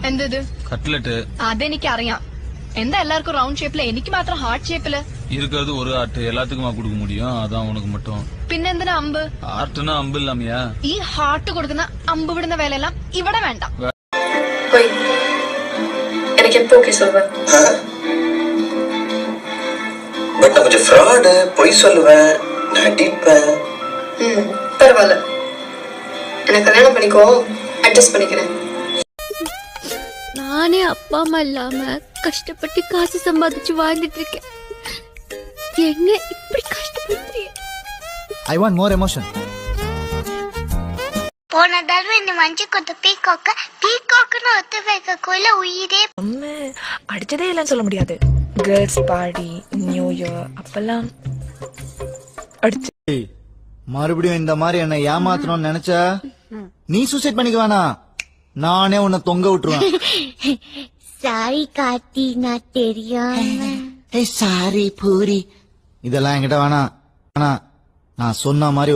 എന്തത് കട്ട്ലറ്റ് അതെനിക്കറിയാം. എന്താ എല്ലാവർക്കും റൗണ്ട് ഷേപ്പില്, എനിക്ക് മാത്രം ഹാർട്ട് ഷേപ്പില്? இருக்கிறது ஒரு ஆர்ட் எல்லாத்துக்குமா கொடுக்க முடியும், அதான் உனக்கு மட்டும். പിന്നെന്തിനാ അമ്പ്? ஆர்ட்னா அம்பு இல்லாமையா? ഈ ഹാർട്ട് കൊടുക്കുന്ന അമ്പ് വിടുന്ന വേലയെല്ലാം ഇവിടെ വേണ്ട. போய் எனக்கு எப்போ ஓகே சொல்வேன்? பட் நான் கொஞ்சம் ஃப்ராடு, பொய் சொல்லுவேன், நடிப்பேன். பரவாயில்ல, எனக்கு கல்யாணம் பண்ணிக்கோ, அட்ஜஸ்ட் பண்ணிக்கிறேன். நானே அப்பா அம்மா இல்லாம கஷ்டப்பட்டு காசு சம்பாதிச்சு வாழ்ந்துட்டு இருக்கேன். என்ன இப்படி கஷ்டப்படுறீங்க? I want more emotion. போன தடவை இந்த மஞ்சள் கொத்த பீகாக்குன்னு ஒத்து வைக்கக்குள்ள உயிரே அடிச்சதே இல்லைன்னு சொல்ல முடியாது. கேர்ள்ஸ் பார்ட்டி, நியூ இயர் அப்பெல்லாம் அடிச்சு. மறுபடியும் இந்த மாதிரி என்ன ஏமாத்தணும்னு நினைச்சா நீ சூசைட் பண்ணிக்க வேணாம், நானே உன்னை தொங்க விட்டுருவேன். சாரி கார்த்தி, நான் தெரியாம. சாரி பூரி, இதெல்லாம் என்கிட்ட வேணாம். நான் சொன்ன மாதிரி